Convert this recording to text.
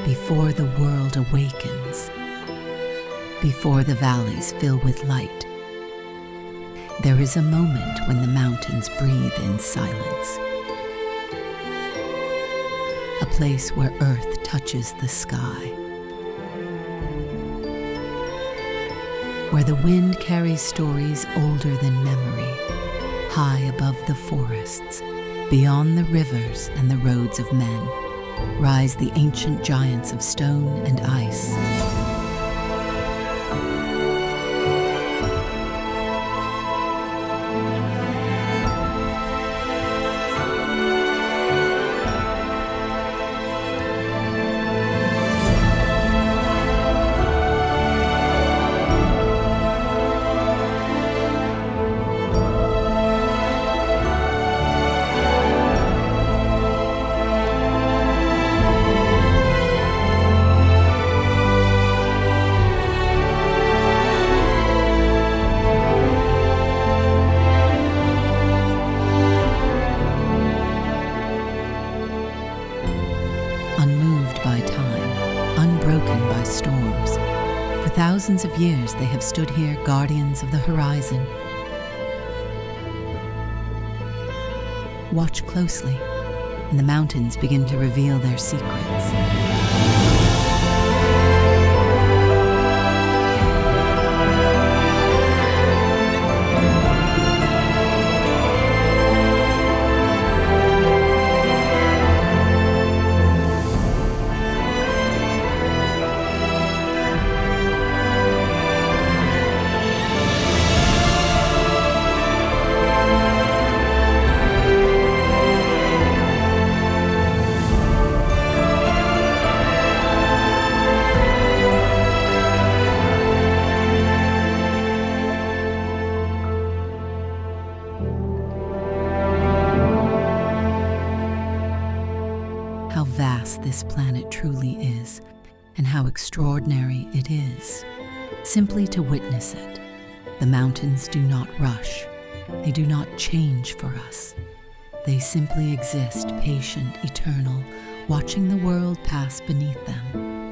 before the world awakens, before the valleys fill with light, there is a moment when the mountains breathe in silence. A place where earth touches the sky, where the wind carries stories older than memory, high above the forests, beyond the rivers and the roads of men, rise the ancient giants of stone and ice. Unmoved by time, unbroken by storms, for thousands of years they have stood here, guardians of the horizon. Watch closely, and the mountains begin to reveal their secrets. How vast this planet truly is, and how extraordinary it is. Simply to witness it, the mountains do not rush. They do not change for us. They simply exist, patient, eternal, watching the world pass beneath them.